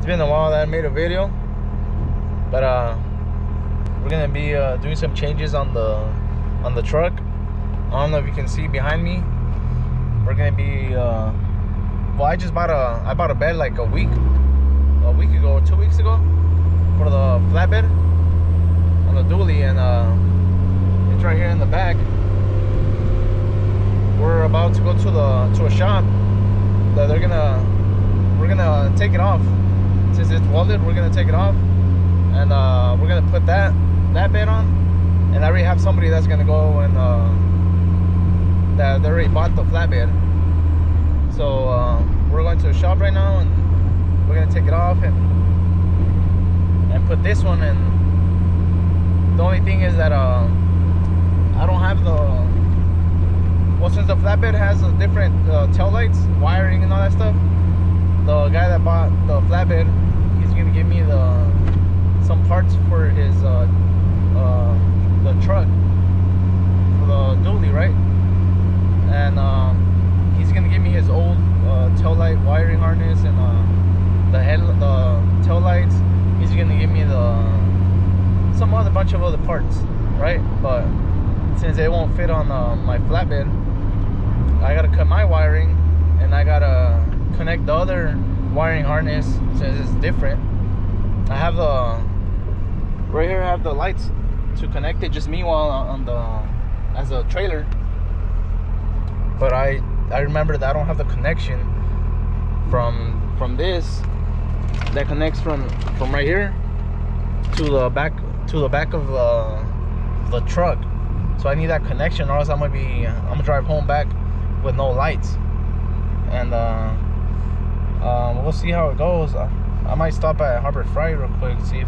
It's been a while that I made a video, but we're gonna be doing some changes on the truck. I don't know if you can see behind me. We're gonna be well, I bought a bed like a week ago or 2 weeks ago for the flatbed on the dually, and it's right here in the back. We're about to go to a shop that we're gonna take it off. Since it's welded, we're gonna take it off, and we're gonna put that bed on. And I already have somebody that's gonna go and that they already bought the flatbed. So we're going to a shop right now, and we're gonna take it off and put this one in. The only thing is that I don't have since the flatbed has a different tail lights, wiring, and all that stuff. The guy that bought the flatbed, he's gonna give me some parts for his the truck for the dually, right? And he's gonna give me his old tail light wiring harness and the tail lights. He's gonna give me some other bunch of other parts, right? But since they won't fit on my flatbed, I gotta cut my wiring, and I gotta connect the other wiring harness since it's different. I have right here I have the lights to connect it, just meanwhile on as a trailer. But I remember that I don't have the connection from this that connects from right here to the back of the truck. So I need that connection, or else I'm gonna drive home back with no lights. And we'll see how it goes. I might stop at Harbor Freight real quick, see if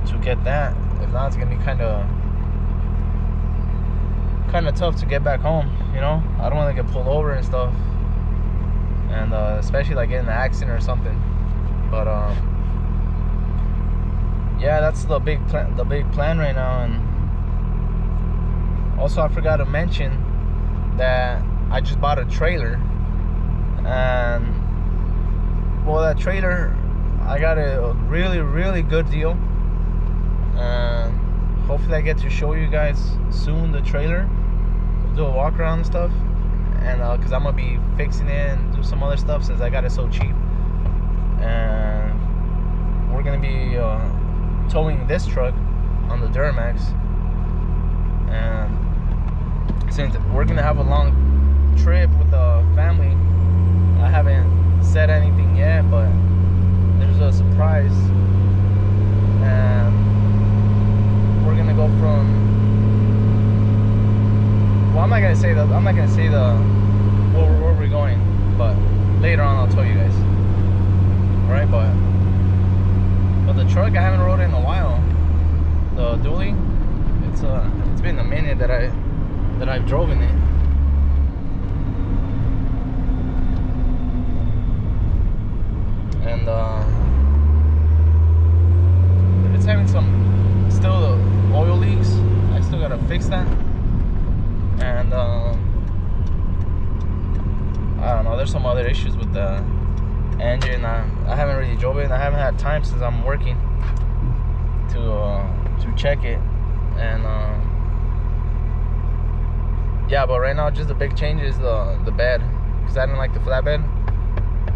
to get that. If not, it's gonna be kind of tough to get back home, you know. I don't want to get pulled over and stuff, and especially like get in an accident or something. But yeah, that's the big plan right now. And also, I forgot to mention that I just bought a trailer, and well, that trailer, I got a really good deal, and hopefully I get to show you guys soon the trailer. We'll do a walk around and stuff, and because I'm gonna be fixing it and do some other stuff since I got it so cheap. And we're gonna be towing this truck on the Duramax, and since we're gonna have a long trip with the family, I haven't said anything yet, but there's a surprise. And we're gonna go from, well, I'm not gonna say where we're going, but later on I'll tell you guys. Alright, but the truck, I haven't rode it in a while. The dually, it's been a minute that I've driven it. And it's having still the oil leaks. I still gotta fix that. And I don't know, there's some other issues with the engine. I haven't really drove it, and I haven't had time since I'm working to check it. And yeah, but right now just the big change is the bed, because I didn't like the flatbed.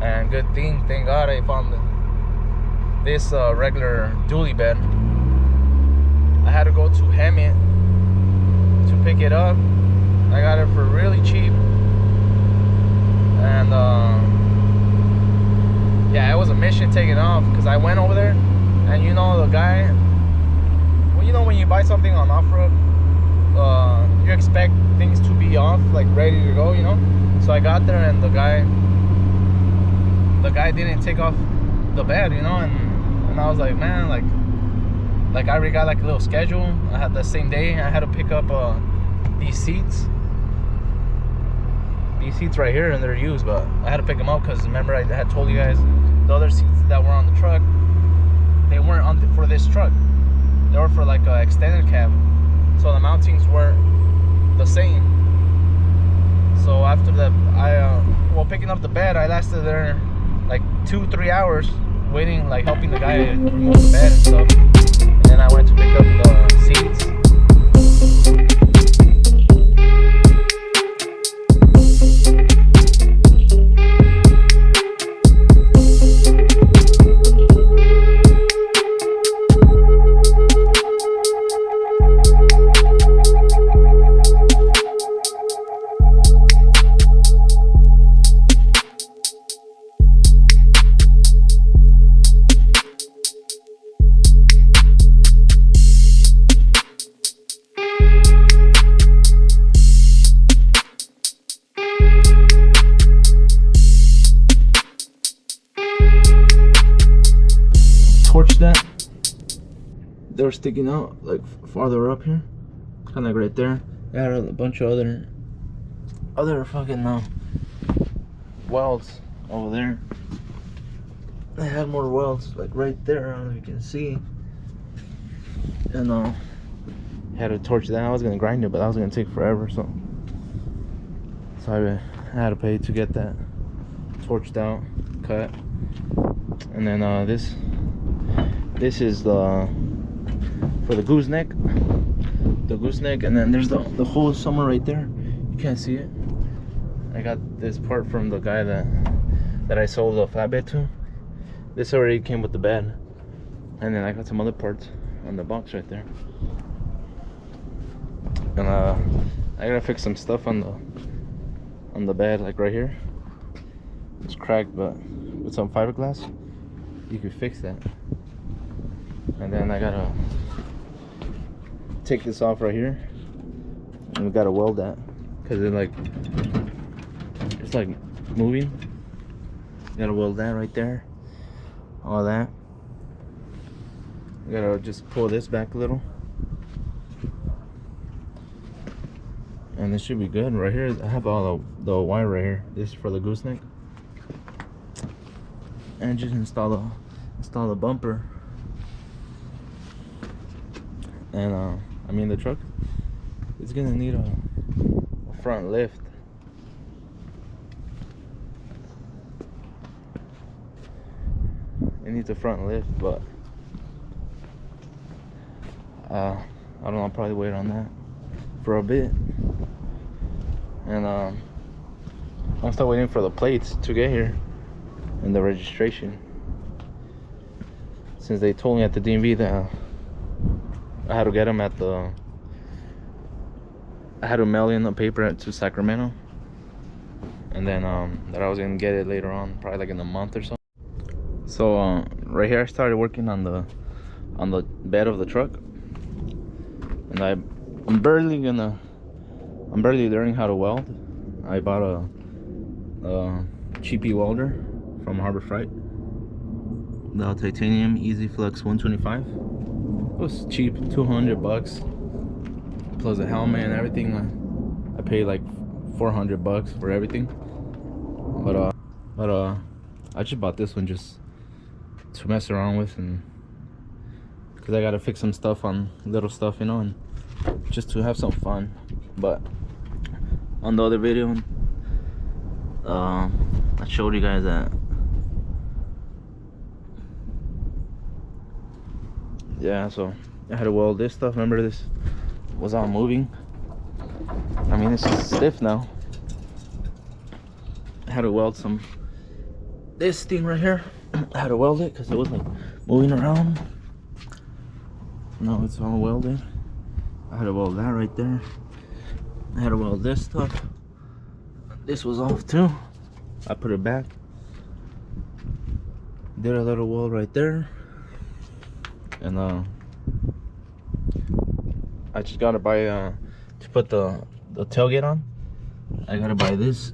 And thank God I found this regular dually bed. I had to go to Hemet to pick it up. I got it for really cheap, and yeah, it was a mission taking off, because I went over there, and you know, the guy, well, you know, when you buy something on off-road, you expect things to be off, like ready to go, you know. So I got there, and the guy didn't take off the bed, you know, and I was like, man, like I already got like a little schedule. I had the same day I had to pick up these seats right here, and they're used, but I had to pick them up because remember I had told you guys the other seats that were on the truck, they weren't for this truck. They were for like an extended cab, so the mountings weren't the same. So after that, picking up the bed, I lasted there like 2-3 hours waiting, like helping the guy remove the bed and stuff. And then I went to pick up the seats. Torch that. They were sticking out like farther up here, kind of like right there. They had a bunch of other fucking welds over there. They had more welds like right there, as you can see. And had to torch that. I was gonna grind it, but that was gonna take forever, so I had to pay to get that torched out, cut. And then this is the for the gooseneck, and then there's the hole somewhere right there. You can't see it. I got this part from the guy that I sold the flatbed to. This already came with the bed, and then I got some other parts on the box right there. And I gotta fix some stuff on the bed, like right here. It's cracked, but with some fiberglass you can fix that. And then I gotta take this off right here, and we gotta weld that because it's like moving. Gotta weld that right there, all that. I gotta just pull this back a little, and this should be good. Right here I have all the wire right here. This is for the gooseneck, and just install the bumper. And I mean, the truck is gonna need a front lift. It needs a front lift, but I don't know, I'll probably wait on that for a bit. And I'm still waiting for the plates to get here and the registration, since they told me at the DMV that I had to get them at I had to mail in the paper to Sacramento, and then that I was gonna get it later on, probably like in a month or so. So right here I started working on the bed of the truck, and I'm barely learning how to weld. I bought a cheapy welder from Harbor Freight, the titanium Easy Flux 125. It was cheap, $200 plus a helmet and everything. I paid like $400 for everything. But I just bought this one just to mess around with, and because I gotta fix some stuff on little stuff, you know, and just to have some fun. But on the other video, I showed you guys that, yeah, so I had to weld this stuff. Remember, this was all moving. I mean, it's just stiff now. I had to weld this thing right here. I had to weld it because it was like moving around. Now it's all welded. I had to weld that right there. I had to weld this stuff. This was off too. I put it back. Did a little weld right there. And I just gotta buy to put the tailgate on. I gotta buy this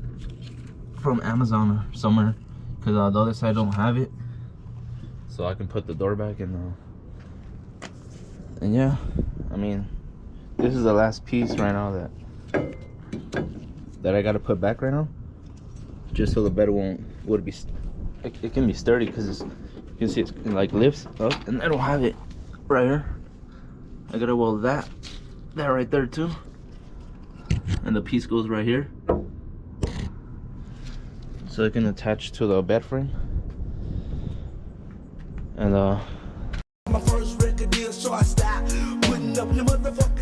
from Amazon or somewhere, because the other side don't have it, so I can put the door back. And yeah, I mean, this is the last piece right now that I gotta put back right now, just so the bed would be it can be sturdy, because you can see it's like lifts up, and I don't have it right here. I gotta weld that right there too, and the piece goes right here, so it can attach to the bed frame. And my first record deal, so I stopped putting up your motherfucking